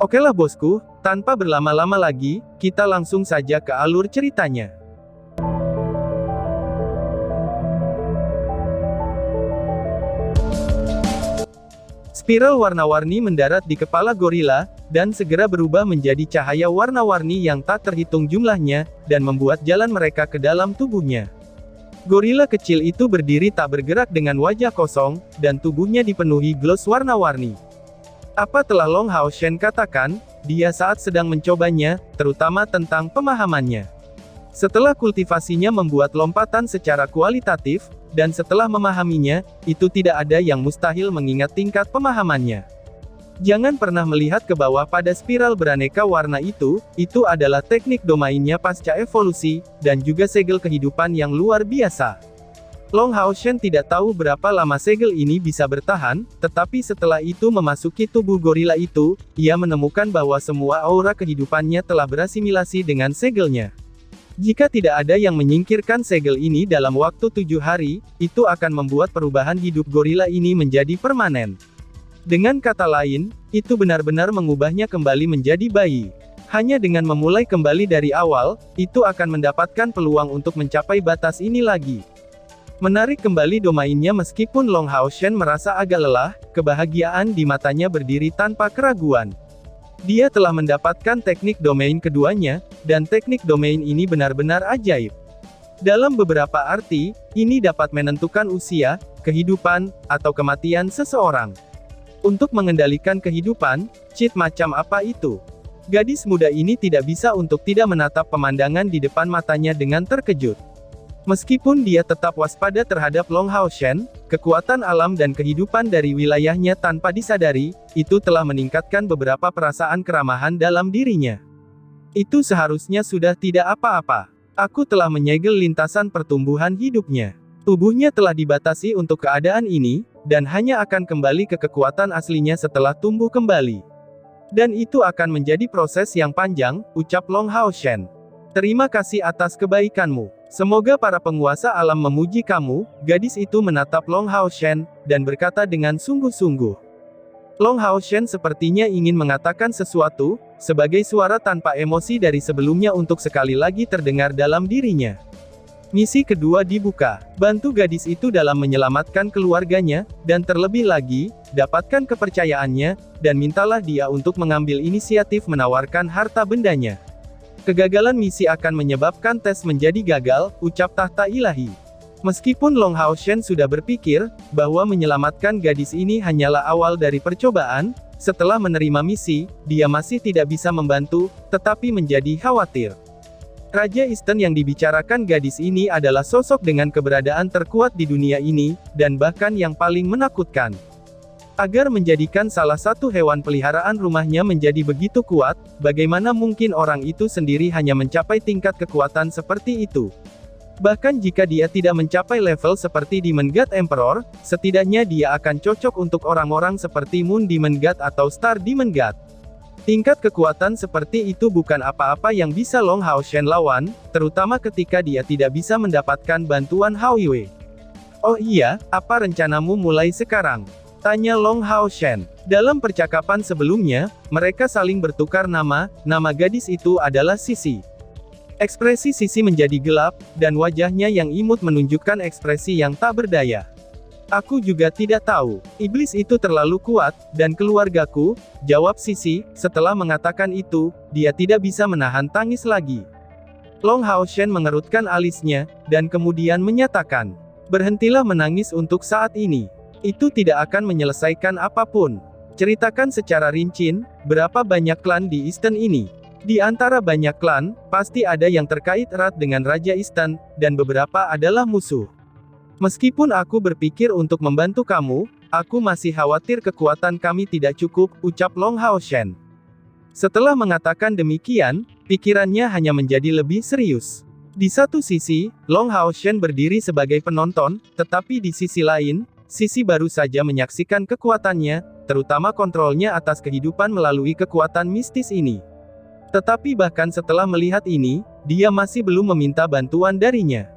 Okelah bosku, tanpa berlama-lama lagi, kita langsung saja ke alur ceritanya. Spiral warna-warni mendarat di kepala gorila, dan segera berubah menjadi cahaya warna-warni yang tak terhitung jumlahnya, dan membuat jalan mereka ke dalam tubuhnya. Gorila kecil itu berdiri tak bergerak dengan wajah kosong, dan tubuhnya dipenuhi gloss warna-warni. Apa telah Long Hao Shen katakan, dia saat sedang mencobanya, terutama tentang pemahamannya. Setelah kultivasinya membuat lompatan secara kualitatif, dan setelah memahaminya, itu tidak ada yang mustahil mengingat tingkat pemahamannya. Jangan pernah melihat ke bawah pada spiral beraneka warna itu adalah teknik domainnya pasca evolusi, dan juga segel kehidupan yang luar biasa. Long Hao Shen tidak tahu berapa lama segel ini bisa bertahan, tetapi setelah itu memasuki tubuh gorila itu, ia menemukan bahwa semua aura kehidupannya telah berasimilasi dengan segelnya. Jika tidak ada yang menyingkirkan segel ini dalam waktu 7 hari, itu akan membuat perubahan hidup gorila ini menjadi permanen. Dengan kata lain, itu benar-benar mengubahnya kembali menjadi bayi. Hanya dengan memulai kembali dari awal, itu akan mendapatkan peluang untuk mencapai batas ini lagi. Menarik kembali domainnya meskipun Long Hao Shen merasa agak lelah, kebahagiaan di matanya berdiri tanpa keraguan. Dia telah mendapatkan teknik domain keduanya, dan teknik domain ini benar-benar ajaib. Dalam beberapa arti, ini dapat menentukan usia, kehidupan, atau kematian seseorang. Untuk mengendalikan kehidupan, cheat macam apa itu? Gadis muda ini tidak bisa untuk tidak menatap pemandangan di depan matanya dengan terkejut. Meskipun dia tetap waspada terhadap Long Hao Shen, kekuatan alam dan kehidupan dari wilayahnya tanpa disadari, itu telah meningkatkan beberapa perasaan keramahan dalam dirinya. Itu seharusnya sudah tidak apa-apa. Aku telah menyegel lintasan pertumbuhan hidupnya. Tubuhnya telah dibatasi untuk keadaan ini, dan hanya akan kembali ke kekuatan aslinya setelah tumbuh kembali. Dan itu akan menjadi proses yang panjang, ucap Long Hao Shen. Terima kasih atas kebaikanmu. Semoga para penguasa alam memuji kamu. Gadis itu menatap Long Hao Shen, dan berkata dengan sungguh-sungguh. Long Hao Shen sepertinya ingin mengatakan sesuatu, sebagai suara tanpa emosi dari sebelumnya untuk sekali lagi terdengar dalam dirinya. Misi kedua dibuka. Bantu gadis itu dalam menyelamatkan keluarganya, dan terlebih lagi, dapatkan kepercayaannya, dan mintalah dia untuk mengambil inisiatif menawarkan harta bendanya. Kegagalan misi akan menyebabkan tes menjadi gagal, ucap tahta ilahi. Meskipun Long Hao Shen sudah berpikir, bahwa menyelamatkan gadis ini hanyalah awal dari percobaan, setelah menerima misi, dia masih tidak bisa membantu, tetapi menjadi khawatir. Raja Eastern yang dibicarakan gadis ini adalah sosok dengan keberadaan terkuat di dunia ini, dan bahkan yang paling menakutkan. Agar menjadikan salah satu hewan peliharaan rumahnya menjadi begitu kuat, bagaimana mungkin orang itu sendiri hanya mencapai tingkat kekuatan seperti itu? Bahkan jika dia tidak mencapai level seperti Demon God Emperor, setidaknya dia akan cocok untuk orang-orang seperti Moon Demon God atau Star Demon God. Tingkat kekuatan seperti itu bukan apa-apa yang bisa Long Hao Shen lawan, terutama ketika dia tidak bisa mendapatkan bantuan Hao Yue. Oh iya, apa rencanamu mulai sekarang? Tanya Long Hao Shen. Dalam percakapan sebelumnya, mereka saling bertukar nama gadis itu adalah Sisi. Ekspresi Sisi menjadi gelap, dan wajahnya yang imut menunjukkan ekspresi yang tak berdaya. Aku juga tidak tahu. Iblis itu terlalu kuat, dan keluargaku, jawab Sisi. Setelah mengatakan itu, dia tidak bisa menahan tangis lagi. Long Hao Shen mengerutkan alisnya, dan kemudian menyatakan, berhentilah menangis untuk saat ini. Itu tidak akan menyelesaikan apapun. Ceritakan secara rinci, berapa banyak klan di Eastern ini? Di antara banyak klan, pasti ada yang terkait erat dengan Raja Eastern, dan beberapa adalah musuh. Meskipun aku berpikir untuk membantu kamu, aku masih khawatir kekuatan kami tidak cukup, ucap Long Hao Shen. Setelah mengatakan demikian, pikirannya hanya menjadi lebih serius. Di satu sisi, Long Hao Shen berdiri sebagai penonton, tetapi di sisi lain, Sisi baru saja menyaksikan kekuatannya, terutama kontrolnya atas kehidupan melalui kekuatan mistis ini. Tetapi bahkan setelah melihat ini, dia masih belum meminta bantuan darinya.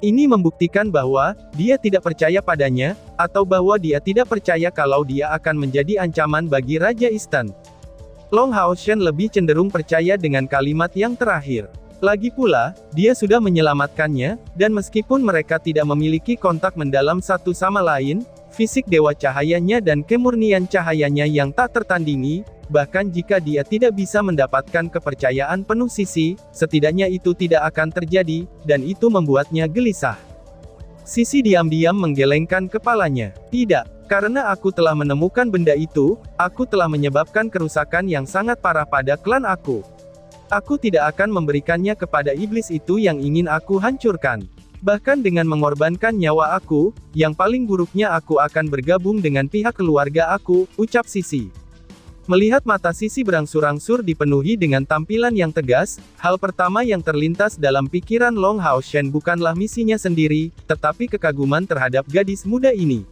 Ini membuktikan bahwa dia tidak percaya padanya, atau bahwa dia tidak percaya kalau dia akan menjadi ancaman bagi Raja Eastern. Long Haoshen lebih cenderung percaya dengan kalimat yang terakhir. Lagi pula, dia sudah menyelamatkannya, dan meskipun mereka tidak memiliki kontak mendalam satu sama lain, fisik dewa cahayanya dan kemurnian cahayanya yang tak tertandingi, bahkan jika dia tidak bisa mendapatkan kepercayaan penuh Sisi, setidaknya itu tidak akan terjadi, dan itu membuatnya gelisah. Sisi diam-diam menggelengkan kepalanya. Tidak, karena aku telah menemukan benda itu, aku telah menyebabkan kerusakan yang sangat parah pada klan aku. Aku tidak akan memberikannya kepada iblis itu yang ingin aku hancurkan. Bahkan dengan mengorbankan nyawa aku, yang paling buruknya aku akan bergabung dengan pihak keluarga aku, ucap Sisi. Melihat mata Sisi berangsur-angsur dipenuhi dengan tampilan yang tegas, hal pertama yang terlintas dalam pikiran Long Haoshen bukanlah misinya sendiri, tetapi kekaguman terhadap gadis muda ini.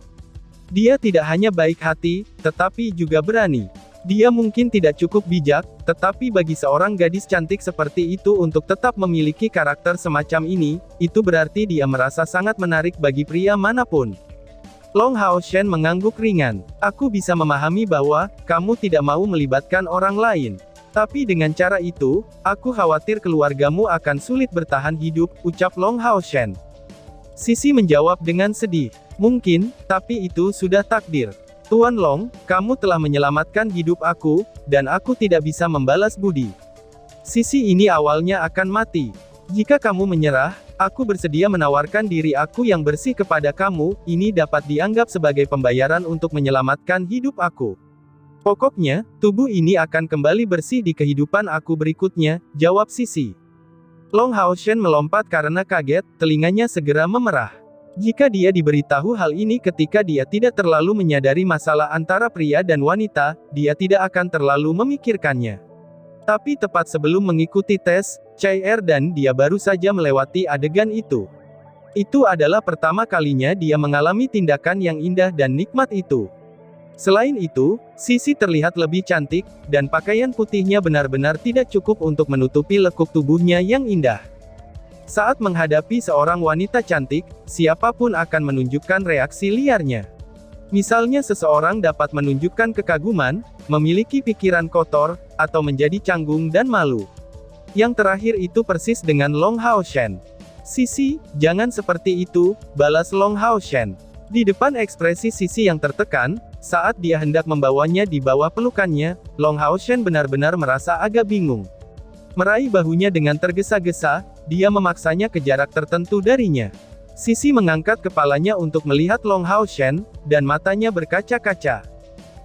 Dia tidak hanya baik hati, tetapi juga berani. Dia mungkin tidak cukup bijak, tetapi bagi seorang gadis cantik seperti itu untuk tetap memiliki karakter semacam ini, itu berarti dia merasa sangat menarik bagi pria manapun. Long Haoshen mengangguk ringan. Aku bisa memahami bahwa, kamu tidak mau melibatkan orang lain. Tapi dengan cara itu, aku khawatir keluargamu akan sulit bertahan hidup, ucap Long Haoshen. Sisi menjawab dengan sedih. Mungkin, tapi itu sudah takdir. Tuan Long, kamu telah menyelamatkan hidup aku, dan aku tidak bisa membalas budi. Sisi ini awalnya akan mati. Jika kamu menyerah, aku bersedia menawarkan diri aku yang bersih kepada kamu, ini dapat dianggap sebagai pembayaran untuk menyelamatkan hidup aku. Pokoknya, tubuh ini akan kembali bersih di kehidupan aku berikutnya, jawab Sisi. Long Haoshen melompat karena kaget, telinganya segera memerah. Jika dia diberitahu hal ini ketika dia tidak terlalu menyadari masalah antara pria dan wanita, dia tidak akan terlalu memikirkannya. Tapi tepat sebelum mengikuti tes, CR dan dia baru saja melewati adegan itu. Itu adalah pertama kalinya dia mengalami tindakan yang indah dan nikmat itu. Selain itu, Sisi terlihat lebih cantik, dan pakaian putihnya benar-benar tidak cukup untuk menutupi lekuk tubuhnya yang indah. Saat menghadapi seorang wanita cantik, siapapun akan menunjukkan reaksi liarnya. Misalnya seseorang dapat menunjukkan kekaguman, memiliki pikiran kotor, atau menjadi canggung dan malu. Yang terakhir itu persis dengan Long Haoshen. Sisi, jangan seperti itu, balas Long Haoshen. Di depan ekspresi Sisi yang tertekan, saat dia hendak membawanya di bawah pelukannya, Long Haoshen benar-benar merasa agak bingung. Meraih bahunya dengan tergesa-gesa, dia memaksanya ke jarak tertentu darinya. Sisi mengangkat kepalanya untuk melihat Long Haoshen, dan matanya berkaca-kaca.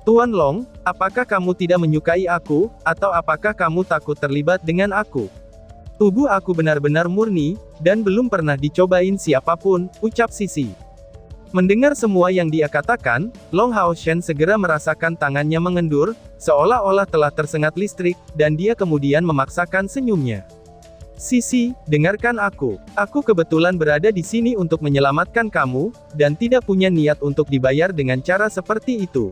Tuan Long, apakah kamu tidak menyukai aku, atau apakah kamu takut terlibat dengan aku? Tubuh aku benar-benar murni, dan belum pernah dicobain siapapun, ucap Sisi. Mendengar semua yang dia katakan, Long Haoshen segera merasakan tangannya mengendur, seolah-olah telah tersengat listrik, dan dia kemudian memaksakan senyumnya. Sisi, dengarkan aku. Aku kebetulan berada di sini untuk menyelamatkan kamu, dan tidak punya niat untuk dibayar dengan cara seperti itu.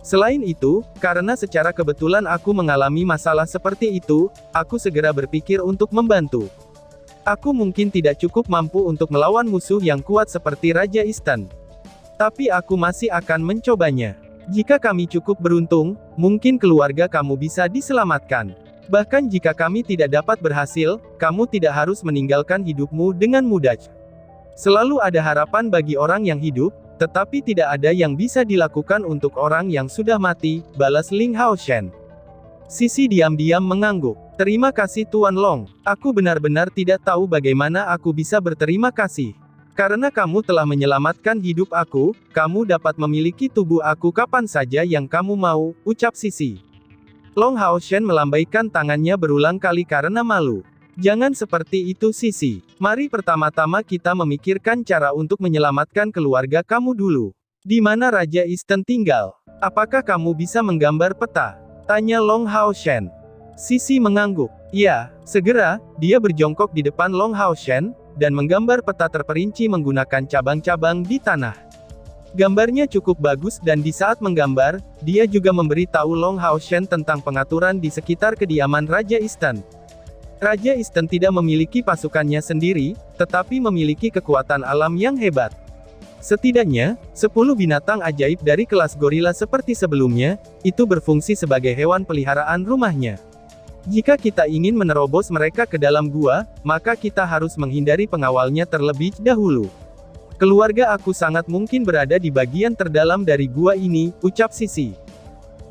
Selain itu, karena secara kebetulan aku mengalami masalah seperti itu, aku segera berpikir untuk membantu. Aku mungkin tidak cukup mampu untuk melawan musuh yang kuat seperti Raja Easton. Tapi aku masih akan mencobanya. Jika kami cukup beruntung, mungkin keluarga kamu bisa diselamatkan. Bahkan jika kami tidak dapat berhasil, kamu tidak harus meninggalkan hidupmu dengan mudah. Selalu ada harapan bagi orang yang hidup, tetapi tidak ada yang bisa dilakukan untuk orang yang sudah mati, balas Ling Haoshen. Sisi diam-diam mengangguk. Terima kasih Tuan Long, aku benar-benar tidak tahu bagaimana aku bisa berterima kasih. Karena kamu telah menyelamatkan hidup aku, kamu dapat memiliki tubuh aku kapan saja yang kamu mau, ucap Sisi. Long Haoshen melambaikan tangannya berulang kali karena malu. Jangan seperti itu Sisi. Mari pertama-tama kita memikirkan cara untuk menyelamatkan keluarga kamu dulu. Di mana Raja Easton tinggal? Apakah kamu bisa menggambar peta? Tanya Long Haoshen. Sisi mengangguk. Ya, segera, dia berjongkok di depan Long Haoshen, dan menggambar peta terperinci menggunakan cabang-cabang di tanah. Gambarnya cukup bagus dan di saat menggambar, dia juga memberi tahu Long Haoshen tentang pengaturan di sekitar kediaman Raja Easton. Raja Easton tidak memiliki pasukannya sendiri, tetapi memiliki kekuatan alam yang hebat. Setidaknya, 10 binatang ajaib dari kelas gorila seperti sebelumnya, itu berfungsi sebagai hewan peliharaan rumahnya. Jika kita ingin menerobos mereka ke dalam gua, maka kita harus menghindari pengawalnya terlebih dahulu. Keluarga aku sangat mungkin berada di bagian terdalam dari gua ini, ucap Sisi.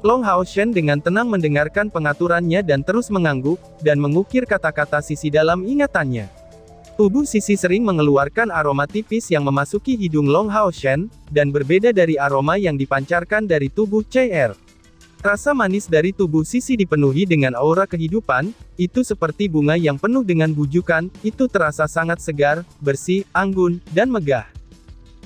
Long Hao Shen dengan tenang mendengarkan pengaturannya dan terus mengangguk, dan mengukir kata-kata Sisi dalam ingatannya. Tubuh Sisi sering mengeluarkan aroma tipis yang memasuki hidung Long Hao Shen, dan berbeda dari aroma yang dipancarkan dari tubuh CR. Rasa manis dari tubuh Sisi dipenuhi dengan aura kehidupan, itu seperti bunga yang penuh dengan bujukan, itu terasa sangat segar, bersih, anggun, dan megah.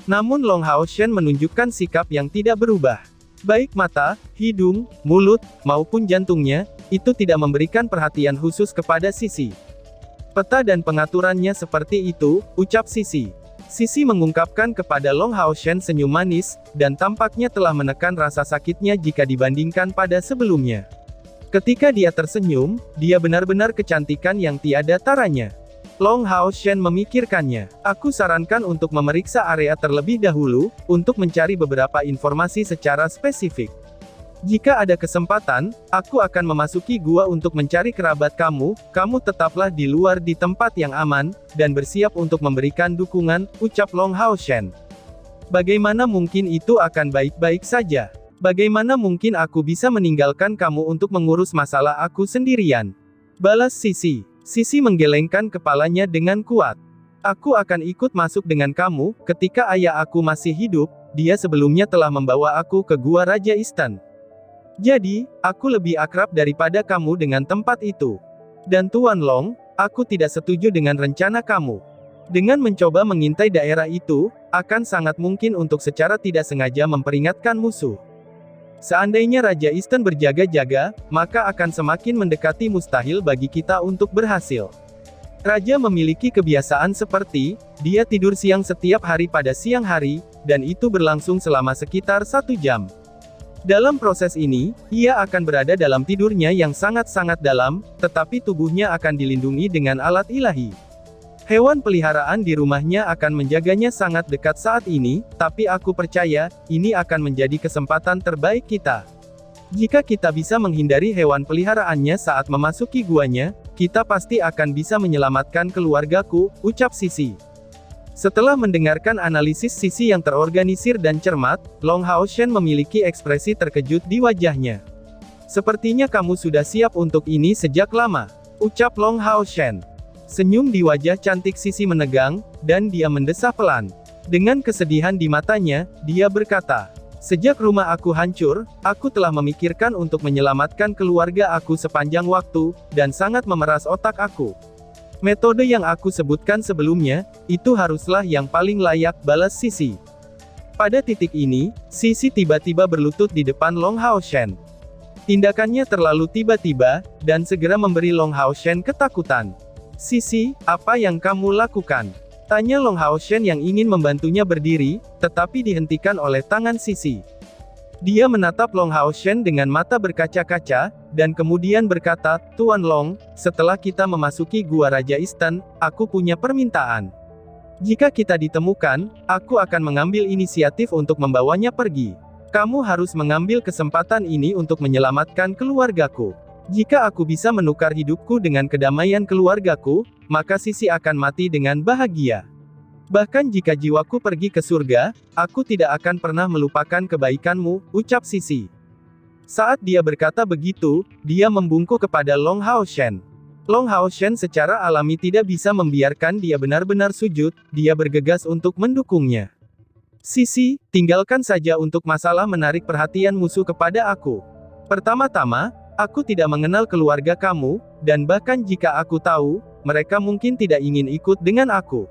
Namun Long Hao Shen menunjukkan sikap yang tidak berubah. Baik mata, hidung, mulut, maupun jantungnya, itu tidak memberikan perhatian khusus kepada Sisi. Peta dan pengaturannya seperti itu, ucap Sisi. Sisi mengungkapkan kepada Long Hao Shen senyum manis, dan tampaknya telah menekan rasa sakitnya jika dibandingkan pada sebelumnya. Ketika dia tersenyum, dia benar-benar kecantikan yang tiada taranya. Long Hao Shen memikirkannya. Aku sarankan untuk memeriksa area terlebih dahulu, untuk mencari beberapa informasi secara spesifik. Jika ada kesempatan, aku akan memasuki gua untuk mencari kerabat kamu, kamu tetaplah di luar di tempat yang aman, dan bersiap untuk memberikan dukungan, ucap Long Hao Shen. Bagaimana mungkin itu akan baik-baik saja? Bagaimana mungkin aku bisa meninggalkan kamu untuk mengurus masalah aku sendirian? Balas Sisi. Sisi menggelengkan kepalanya dengan kuat. Aku akan ikut masuk dengan kamu, ketika ayah aku masih hidup, dia sebelumnya telah membawa aku ke gua Raja Eastern. Jadi, aku lebih akrab daripada kamu dengan tempat itu. Dan Tuan Long, aku tidak setuju dengan rencana kamu. Dengan mencoba mengintai daerah itu, akan sangat mungkin untuk secara tidak sengaja memperingatkan musuh. Seandainya Raja Eastern berjaga-jaga, maka akan semakin mendekati mustahil bagi kita untuk berhasil. Raja memiliki kebiasaan seperti, dia tidur siang setiap hari pada siang hari, dan itu berlangsung selama sekitar 1 jam. Dalam proses ini, ia akan berada dalam tidurnya yang sangat-sangat dalam, tetapi tubuhnya akan dilindungi dengan alat ilahi. Hewan peliharaan di rumahnya akan menjaganya sangat dekat saat ini, tapi aku percaya, ini akan menjadi kesempatan terbaik kita. Jika kita bisa menghindari hewan peliharaannya saat memasuki guanya, kita pasti akan bisa menyelamatkan keluargaku, ucap Sisi. Setelah mendengarkan analisis Sisi yang terorganisir dan cermat, Long Hao Shen memiliki ekspresi terkejut di wajahnya. Sepertinya kamu sudah siap untuk ini sejak lama, ucap Long Hao Shen. Senyum di wajah cantik Sisi menegang, dan dia mendesah pelan. Dengan kesedihan di matanya, dia berkata, sejak rumah aku hancur, aku telah memikirkan untuk menyelamatkan keluarga aku sepanjang waktu, dan sangat memeras otak aku. Metode yang aku sebutkan sebelumnya, itu haruslah yang paling layak, balas Sisi. Pada titik ini, Sisi tiba-tiba berlutut di depan Long Hao Shen. Tindakannya terlalu tiba-tiba, dan segera memberi Long Hao Shen ketakutan. Sisi, apa yang kamu lakukan? Tanya Long Hao Shen yang ingin membantunya berdiri, tetapi dihentikan oleh tangan Sisi. Dia menatap Long Hao Shen dengan mata berkaca-kaca, dan kemudian berkata, Tuan Long, setelah kita memasuki gua Raja Eastern, aku punya permintaan. Jika kita ditemukan, aku akan mengambil inisiatif untuk membawanya pergi. Kamu harus mengambil kesempatan ini untuk menyelamatkan keluargaku. Jika aku bisa menukar hidupku dengan kedamaian keluargaku, maka Sisi akan mati dengan bahagia. Bahkan jika jiwaku pergi ke surga, aku tidak akan pernah melupakan kebaikanmu, ucap Sisi. Saat dia berkata begitu, dia membungkuk kepada Long Hao Shen. Long Hao Shen secara alami tidak bisa membiarkan dia benar-benar sujud, dia bergegas untuk mendukungnya. Sisi, tinggalkan saja untuk masalah menarik perhatian musuh kepada aku. Pertama-tama, aku tidak mengenal keluarga kamu, dan bahkan jika aku tahu, mereka mungkin tidak ingin ikut dengan aku.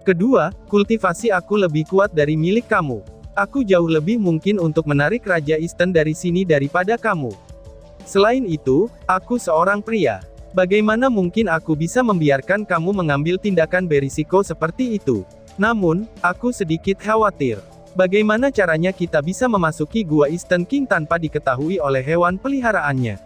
Kedua, kultivasi aku lebih kuat dari milik kamu. Aku jauh lebih mungkin untuk menarik Raja Eastern dari sini daripada kamu. Selain itu, aku seorang pria. Bagaimana mungkin aku bisa membiarkan kamu mengambil tindakan berisiko seperti itu? Namun, aku sedikit khawatir. Bagaimana caranya kita bisa memasuki gua Eastern King tanpa diketahui oleh hewan peliharaannya?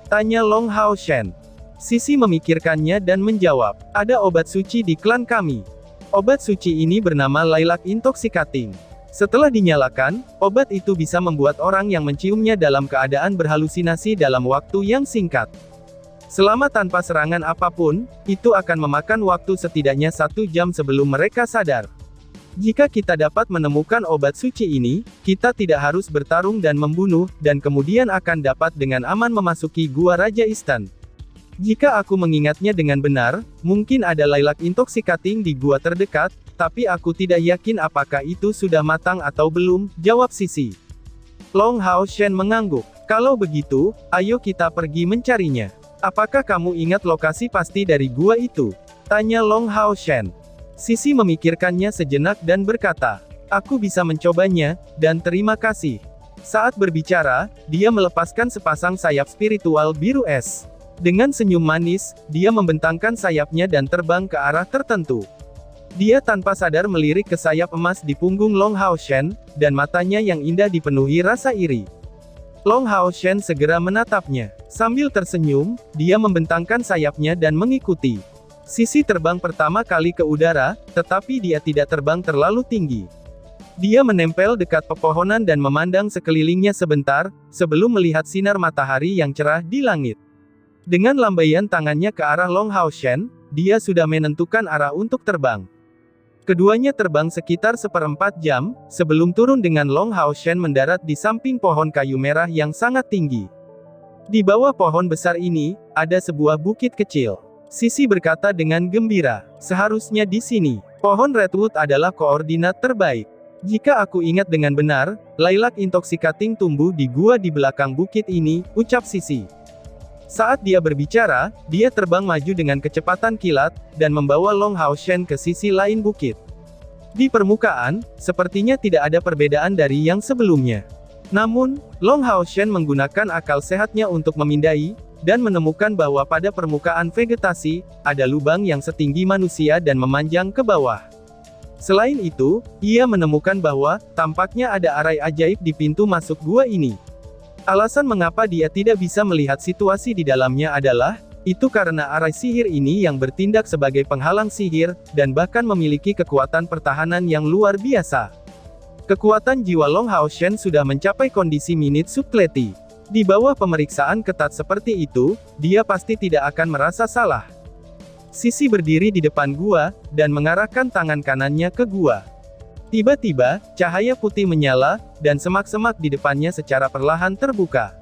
Tanya Long Hao Shen. Sisi memikirkannya dan menjawab, ada obat suci di klan kami. Obat suci ini bernama Lilac Intoxicating. Setelah dinyalakan, obat itu bisa membuat orang yang menciumnya dalam keadaan berhalusinasi dalam waktu yang singkat. Selama tanpa serangan apapun, itu akan memakan waktu setidaknya 1 jam sebelum mereka sadar. Jika kita dapat menemukan obat suci ini, kita tidak harus bertarung dan membunuh, dan kemudian akan dapat dengan aman memasuki Gua Raja Istan. Jika aku mengingatnya dengan benar, mungkin ada Lilac Intoxicating di gua terdekat, tapi aku tidak yakin apakah itu sudah matang atau belum, jawab Sisi. Long Hao Shen mengangguk. Kalau begitu, ayo kita pergi mencarinya. Apakah kamu ingat lokasi pasti dari gua itu? Tanya Long Hao Shen. Sisi memikirkannya sejenak dan berkata, aku bisa mencobanya, dan terima kasih. Saat berbicara, dia melepaskan sepasang sayap spiritual biru es. Dengan senyum manis, dia membentangkan sayapnya dan terbang ke arah tertentu. Dia tanpa sadar melirik ke sayap emas di punggung Long Hao Shen, dan matanya yang indah dipenuhi rasa iri. Long Hao Shen segera menatapnya. Sambil tersenyum, dia membentangkan sayapnya dan mengikuti. Sisi terbang pertama kali ke udara, tetapi dia tidak terbang terlalu tinggi. Dia menempel dekat pepohonan dan memandang sekelilingnya sebentar, sebelum melihat sinar matahari yang cerah di langit. Dengan lambaian tangannya ke arah Long Hao Shen, dia sudah menentukan arah untuk terbang. Keduanya terbang sekitar 1/4 jam, sebelum turun dengan Long Hao Shen mendarat di samping pohon kayu merah yang sangat tinggi. Di bawah pohon besar ini, ada sebuah bukit kecil. Sisi berkata dengan gembira, seharusnya di sini. Pohon Redwood adalah koordinat terbaik. Jika aku ingat dengan benar, Lilac Intoxicating tumbuh di gua di belakang bukit ini, ucap Sisi. Saat dia berbicara, dia terbang maju dengan kecepatan kilat, dan membawa Long Hao Shen ke sisi lain bukit. Di permukaan, sepertinya tidak ada perbedaan dari yang sebelumnya. Namun, Long Hao Shen menggunakan akal sehatnya untuk memindai, dan menemukan bahwa pada permukaan vegetasi, ada lubang yang setinggi manusia dan memanjang ke bawah. Selain itu, ia menemukan bahwa, tampaknya ada arai ajaib di pintu masuk gua ini. Alasan mengapa dia tidak bisa melihat situasi di dalamnya adalah, itu karena arai sihir ini yang bertindak sebagai penghalang sihir, dan bahkan memiliki kekuatan pertahanan yang luar biasa. Kekuatan jiwa Long Hao Shen sudah mencapai kondisi minit subkleti. Di bawah pemeriksaan ketat seperti itu, dia pasti tidak akan merasa salah. Sisi berdiri di depan gua, dan mengarahkan tangan kanannya ke gua. Tiba-tiba, cahaya putih menyala, dan semak-semak di depannya secara perlahan terbuka.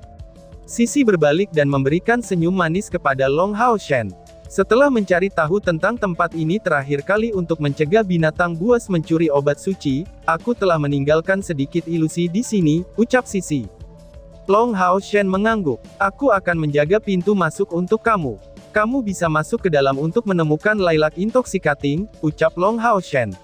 Sisi berbalik dan memberikan senyum manis kepada Long Hao Shen. Setelah mencari tahu tentang tempat ini terakhir kali untuk mencegah binatang buas mencuri obat suci, aku telah meninggalkan sedikit ilusi di sini, ucap Sisi. Long Hao Shen mengangguk. Aku akan menjaga pintu masuk untuk kamu. Kamu bisa masuk ke dalam untuk menemukan Lilac Intoxicating, ucap Long Hao Shen.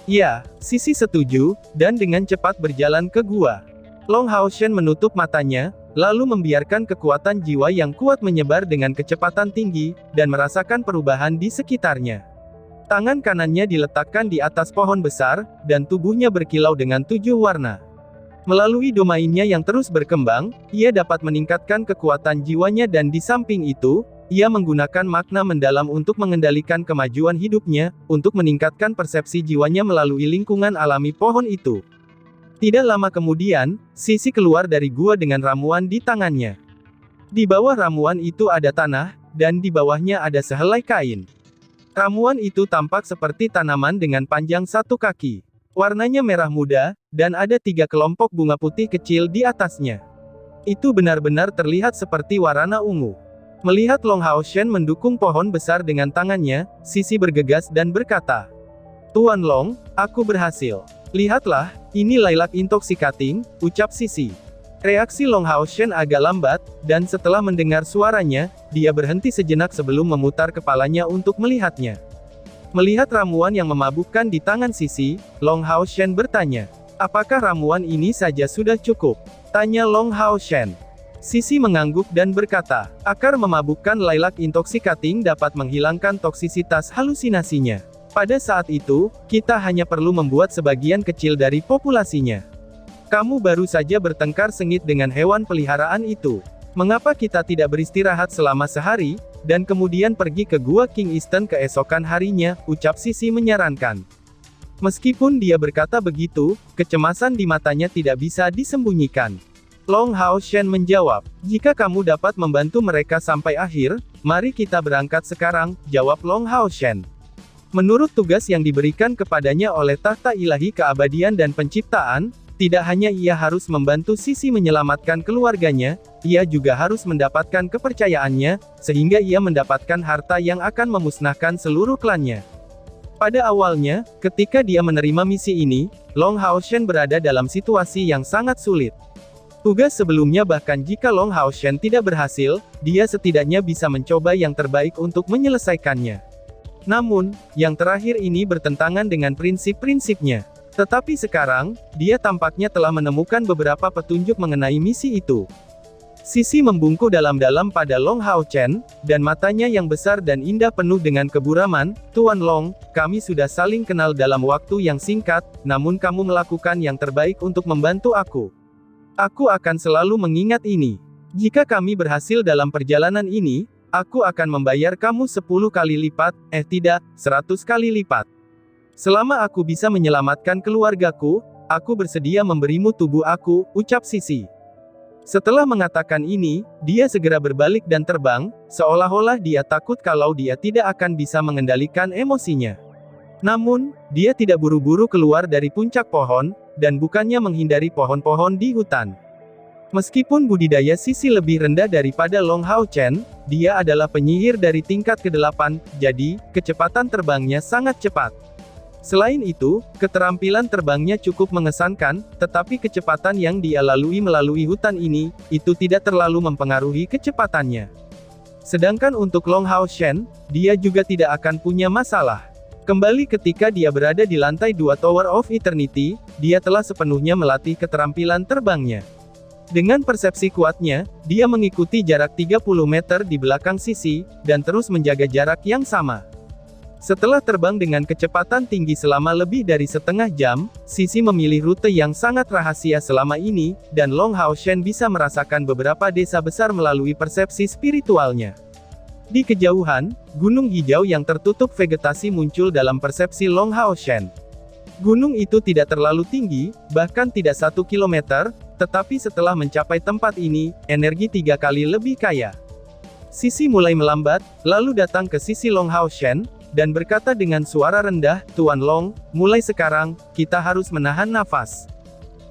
Ya, Sisi setuju, dan dengan cepat berjalan ke gua. Long Hao Shen menutup matanya, lalu membiarkan kekuatan jiwa yang kuat menyebar dengan kecepatan tinggi, dan merasakan perubahan di sekitarnya. Tangan kanannya diletakkan di atas pohon besar, dan tubuhnya berkilau dengan 7 warna. Melalui domainnya yang terus berkembang, ia dapat meningkatkan kekuatan jiwanya dan di samping itu, ia menggunakan makna mendalam untuk mengendalikan kemajuan hidupnya, untuk meningkatkan persepsi jiwanya melalui lingkungan alami pohon itu. Tidak lama kemudian, Sisi keluar dari gua dengan ramuan di tangannya. Di bawah ramuan itu ada tanah, dan di bawahnya ada sehelai kain. Ramuan itu tampak seperti tanaman dengan panjang 1 kaki. Warnanya merah muda, dan ada 3 kelompok bunga putih kecil di atasnya. Itu benar-benar terlihat seperti warna ungu. Melihat Long Hao Shen mendukung pohon besar dengan tangannya, Sisi bergegas dan berkata, Tuan Long, aku berhasil. Lihatlah, ini Lilac Intoxicating, ucap Sisi. Reaksi Long Hao Shen agak lambat, dan setelah mendengar suaranya, dia berhenti sejenak sebelum memutar kepalanya untuk melihatnya. Melihat ramuan yang memabukkan di tangan Sisi, Long Hao Shen bertanya, apakah ramuan ini saja sudah cukup? Tanya Long Hao Shen. Sisi mengangguk dan berkata, akar memabukkan Lilac Intoxicating dapat menghilangkan toksisitas halusinasinya. Pada saat itu, kita hanya perlu membuat sebagian kecil dari populasinya. Kamu baru saja bertengkar sengit dengan hewan peliharaan itu. Mengapa kita tidak beristirahat selama sehari? dan kemudian pergi ke Gua King Eastern keesokan harinya, ucap Sisi menyarankan. Meskipun dia berkata begitu, kecemasan di matanya tidak bisa disembunyikan. Long Hao Shen menjawab, jika kamu dapat membantu mereka sampai akhir, mari kita berangkat sekarang, jawab Long Hao Shen. Menurut tugas yang diberikan kepadanya oleh Tahta Ilahi Keabadian dan Penciptaan, tidak hanya ia harus membantu Sisi menyelamatkan keluarganya, ia juga harus mendapatkan kepercayaannya, sehingga ia mendapatkan harta yang akan memusnahkan seluruh klannya. Pada awalnya, ketika dia menerima misi ini, Long Hao Shen berada dalam situasi yang sangat sulit. Tugas sebelumnya bahkan jika Long Hao Shen tidak berhasil, dia setidaknya bisa mencoba yang terbaik untuk menyelesaikannya. Namun, yang terakhir ini bertentangan dengan prinsip-prinsipnya. Tetapi sekarang, dia tampaknya telah menemukan beberapa petunjuk mengenai misi itu. Sisi membungkuk dalam-dalam pada Long Hao Shen, dan matanya yang besar dan indah penuh dengan keguraman, Tuan Long, kami sudah saling kenal dalam waktu yang singkat, namun kamu melakukan yang terbaik untuk membantu aku. Aku akan selalu mengingat ini. Jika kami berhasil dalam perjalanan ini, aku akan membayar kamu 10 kali lipat, tidak, 100 kali lipat. Selama aku bisa menyelamatkan keluargaku, aku bersedia memberimu tubuh aku, ucap Sisi. Setelah mengatakan ini, dia segera berbalik dan terbang, seolah-olah dia takut kalau dia tidak akan bisa mengendalikan emosinya. Namun, dia tidak buru-buru keluar dari puncak pohon, dan bukannya menghindari pohon-pohon di hutan. Meskipun budidaya Sisi lebih rendah daripada Long Hao Shen, dia adalah penyihir dari tingkat ke-8, jadi, kecepatan terbangnya sangat cepat. Selain itu, keterampilan terbangnya cukup mengesankan, tetapi kecepatan yang dia lalui melalui hutan ini, itu tidak terlalu mempengaruhi kecepatannya. Sedangkan untuk Long Hao Shen, dia juga tidak akan punya masalah. Kembali ketika dia berada di lantai 2 Tower of Eternity, dia telah sepenuhnya melatih keterampilan terbangnya. Dengan persepsi kuatnya, dia mengikuti jarak 30 meter di belakang Sisi, dan terus menjaga jarak yang sama. Setelah terbang dengan kecepatan tinggi selama lebih dari setengah jam, Sisi memilih rute yang sangat rahasia selama ini, dan Long Hao Shen bisa merasakan beberapa desa besar melalui persepsi spiritualnya. Di kejauhan, gunung hijau yang tertutup vegetasi muncul dalam persepsi Long Hao Shen. Gunung itu tidak terlalu tinggi, bahkan tidak 1 kilometer, tetapi setelah mencapai tempat ini, energi 3 kali lebih kaya. Sisi mulai melambat, lalu datang ke sisi Long Hao Shen, dan berkata dengan suara rendah, Tuan Long, mulai sekarang, kita harus menahan nafas.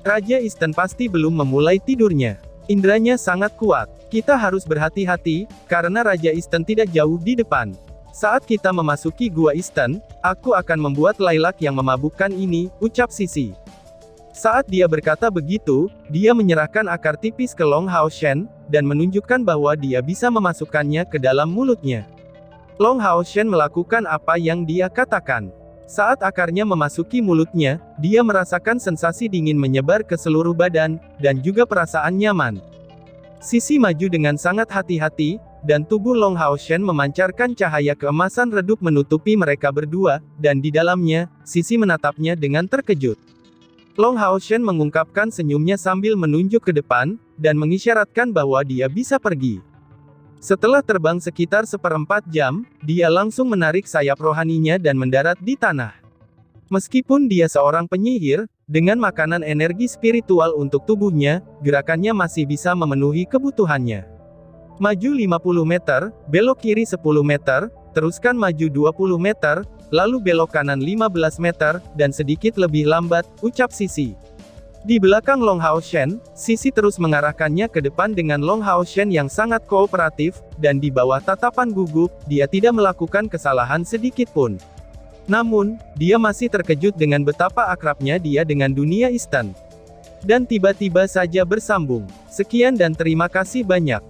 Raja Eastern pasti belum memulai tidurnya. Indranya sangat kuat. Kita harus berhati-hati, karena Raja Eastern tidak jauh di depan. Saat kita memasuki Gua Eastern, aku akan membuat lailak yang memabukkan ini, ucap Sisi. Saat dia berkata begitu, dia menyerahkan akar tipis ke Long Hao Shen, dan menunjukkan bahwa dia bisa memasukkannya ke dalam mulutnya. Long Hao Shen melakukan apa yang dia katakan. Saat akarnya memasuki mulutnya, dia merasakan sensasi dingin menyebar ke seluruh badan, dan juga perasaan nyaman. Sisi maju dengan sangat hati-hati, dan tubuh Long Hao Shen memancarkan cahaya keemasan redup menutupi mereka berdua, dan di dalamnya, Sisi menatapnya dengan terkejut. Long Hao Shen mengungkapkan senyumnya sambil menunjuk ke depan, dan mengisyaratkan bahwa dia bisa pergi. Setelah terbang sekitar 1/4 jam, dia langsung menarik sayap rohaninya dan mendarat di tanah. Meskipun dia seorang penyihir, dengan makanan energi spiritual untuk tubuhnya, gerakannya masih bisa memenuhi kebutuhannya. Maju 50 meter, belok kiri 10 meter, teruskan maju 20 meter, lalu belok kanan 15 meter, dan sedikit lebih lambat, ucap Sisi. Di belakang Long Hao Shen, Sisi terus mengarahkannya ke depan dengan Long Hao Shen yang sangat kooperatif, dan di bawah tatapan gugup, dia tidak melakukan kesalahan sedikit pun. Namun, dia masih terkejut dengan betapa akrabnya dia dengan dunia Eastern. Dan tiba-tiba saja bersambung. Sekian dan terima kasih banyak.